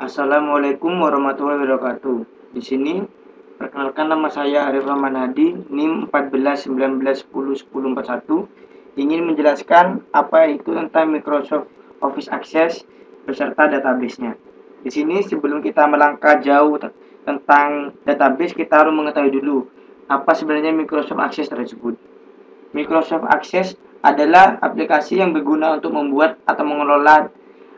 Assalamualaikum warahmatullahi wabarakatuh. Di sini perkenalkan, nama saya Arif Rahman Hadi, NIM 14 19 10 10 41. Ingin menjelaskan apa itu tentang Microsoft Office Access beserta database-nya. Di sini sebelum kita melangkah jauh tentang database, kita harus mengetahui dulu apa sebenarnya Microsoft Access tersebut. Microsoft Access adalah aplikasi yang berguna untuk membuat atau mengelola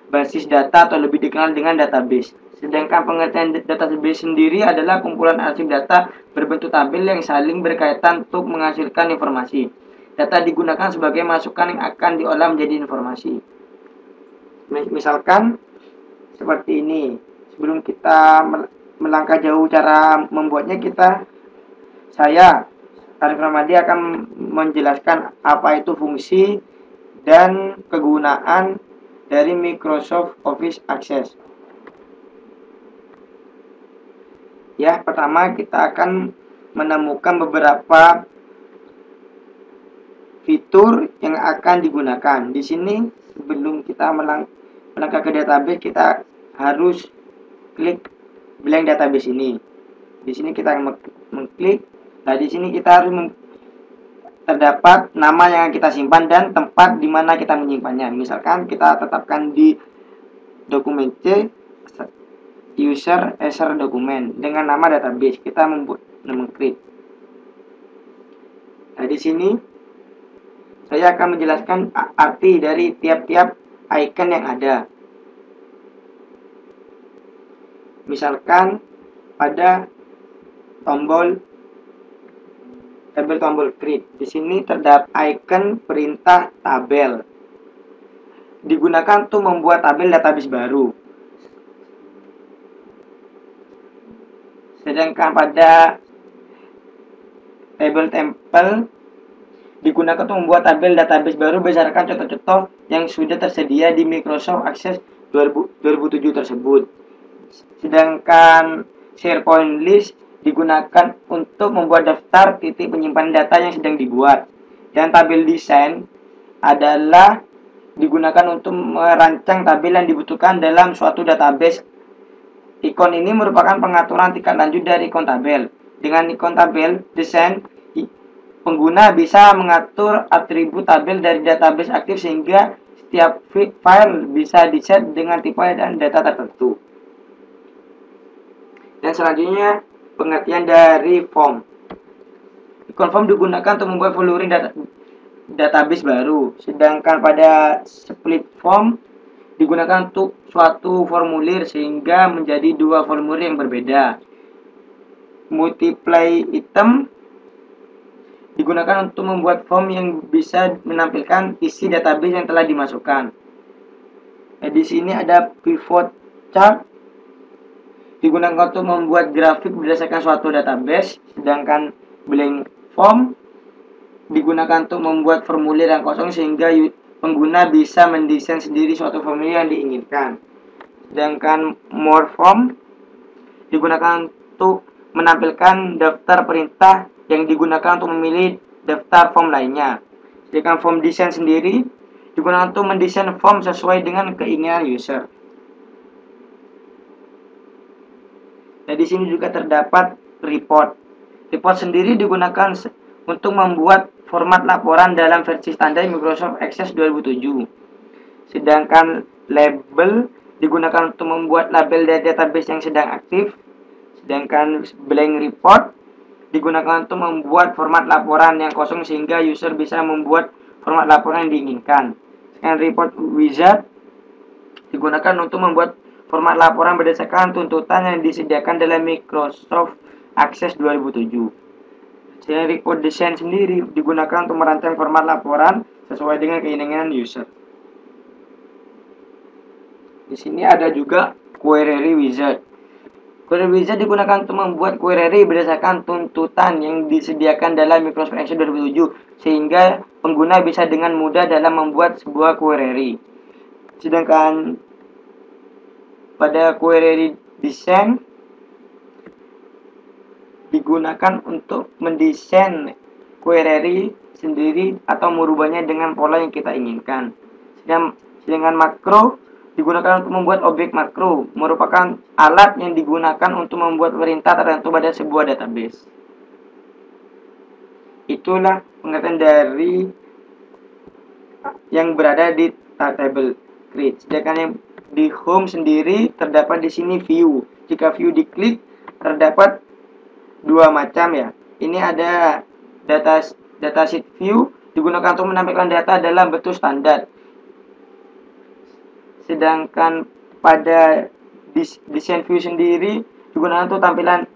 basis data atau lebih dikenal dengan database. Sedangkan pengertian database sendiri adalah kumpulan arsip data berbentuk tabel yang saling berkaitan untuk menghasilkan informasi. Data digunakan sebagai masukan yang akan diolah menjadi informasi. Misalkan seperti ini. Sebelum kita melangkah jauh cara membuatnya, saya Arif Ramadi akan menjelaskan apa itu fungsi dan kegunaan dari Microsoft Office Access. Ya, pertama kita akan menemukan beberapa fitur yang akan digunakan. Di sini sebelum kita melangkah ke database, kita harus klik blank database ini. Di sini kita mengklik. Nah, di sini kita harus terdapat nama yang kita simpan dan tempat di mana kita menyimpannya. Misalkan kita tetapkan di dokumen C, user eser dokumen dengan nama database. Kita mengklik. Nah, di sini saya akan menjelaskan arti dari tiap-tiap icon yang ada. Misalkan pada tombol create. Di sini terdapat icon perintah tabel. Digunakan untuk membuat tabel database baru. Sedangkan pada table template digunakan untuk membuat tabel database baru berdasarkan contoh-contoh yang sudah tersedia di Microsoft Access 2007 tersebut. Sedangkan SharePoint list digunakan untuk membuat daftar titik penyimpanan data yang sedang dibuat. Dan tabel desain adalah digunakan untuk merancang tabel yang dibutuhkan dalam suatu database. Ikon ini merupakan pengaturan tingkat lanjut dari ikon tabel. Dengan ikon tabel desain, pengguna bisa mengatur atribut tabel dari database aktif sehingga setiap file bisa diset dengan tipe dan data tertentu. Dan selanjutnya, pengertian dari form. Ikon form digunakan untuk membuat formulir database baru. Sedangkan pada split form digunakan untuk suatu formulir sehingga menjadi dua formulir yang berbeda. Multiply item digunakan untuk membuat form yang bisa menampilkan isi database yang telah dimasukkan. Nah, di sini ada pivot chart digunakan untuk membuat grafik berdasarkan suatu database. Sedangkan blank form digunakan untuk membuat formulir yang kosong sehingga pengguna bisa mendesain sendiri suatu formulir yang diinginkan. Sedangkan more form digunakan untuk menampilkan daftar perintah yang digunakan untuk memilih daftar form lainnya. Sedangkan form desain sendiri digunakan untuk mendesain form sesuai dengan keinginan user. Nah, di sini juga terdapat report. Report sendiri digunakan untuk membuat format laporan dalam versi standar Microsoft Access 2007. Sedangkan label digunakan untuk membuat label dari database yang sedang aktif. Sedangkan blank report digunakan untuk membuat format laporan yang kosong sehingga user bisa membuat format laporan yang diinginkan. Sedangkan report wizard digunakan untuk membuat format laporan berdasarkan tuntutan yang disediakan dalam Microsoft Access 2007. Jadi report design sendiri digunakan untuk merancang format laporan sesuai dengan keinginan user. Di sini ada juga query wizard. Query wizard digunakan untuk membuat query berdasarkan tuntutan yang disediakan dalam Microsoft Access 2007 sehingga pengguna bisa dengan mudah dalam membuat sebuah query. Sedangkan pada query design digunakan untuk mendesain query sendiri atau merubahnya dengan pola yang kita inginkan. Sedangkan makro digunakan untuk membuat objek makro, merupakan alat yang digunakan untuk membuat perintah tertentu pada sebuah database. Itulah pengertian dari yang berada di table create. Sedangkan yang di home sendiri terdapat di sini view. Jika view diklik, terdapat dua macam ya. Ini ada datasheet view digunakan untuk menampilkan data dalam bentuk standar. Sedangkan pada desain view sendiri digunakan untuk tampilan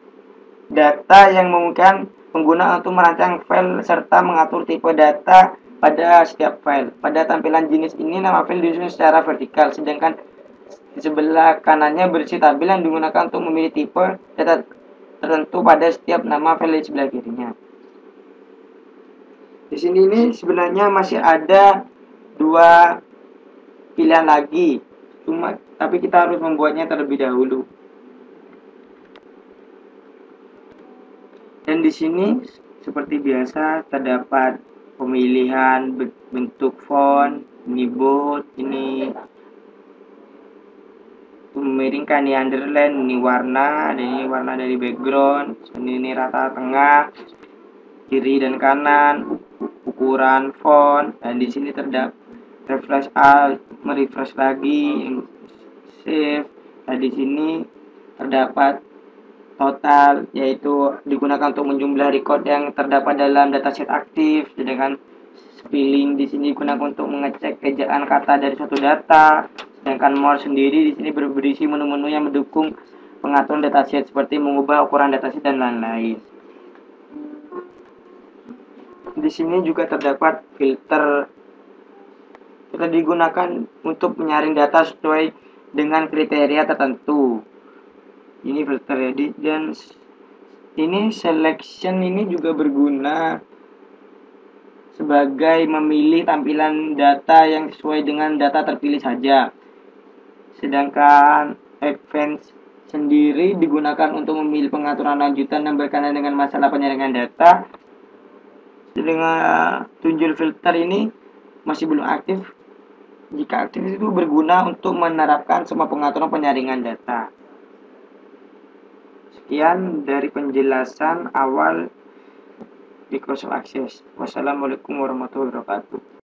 data yang memungkinkan pengguna untuk merancang file serta mengatur tipe data pada setiap file. Pada tampilan jenis ini nama file disusun secara vertikal, sedangkan di sebelah kanannya berisi tabel yang digunakan untuk memilih tipe data tertentu pada setiap nama file di sebelah kirinya. Di sini ini sebenarnya masih ada dua pilihan lagi, tapi kita harus membuatnya terlebih dahulu. Dan di sini seperti biasa terdapat pemilihan bentuk font, ini bold, ini memiringkan, ini underline, ini warna, dan ini warna dari background, ini rata tengah, kiri dan kanan, ukuran font, dan di sini terdapat refresh all, merefresh lagi, save. Nah, di sini terdapat total, yaitu digunakan untuk menjumlah record yang terdapat dalam dataset aktif. Sedangkan spelling di sini digunakan untuk mengecek ejaan kata dari suatu data. Sedangkan more sendiri di sini berisi menu-menu yang mendukung pengaturan dataset seperti mengubah ukuran dataset dan lain-lain. Di sini juga terdapat filter. Kita digunakan untuk menyaring data sesuai dengan kriteria tertentu. Ini filter edit, dan ini selection ini juga berguna sebagai memilih tampilan data yang sesuai dengan data terpilih saja. Sedangkan advance sendiri digunakan untuk memilih pengaturan lanjutan yang berkaitan dengan masalah penyaringan data. Dengan tunjul filter ini masih belum aktif. Jika aktif itu berguna untuk menerapkan semua pengaturan penyaringan data. Sekian dari penjelasan awal Microsoft Access. Wassalamualaikum warahmatullahi wabarakatuh.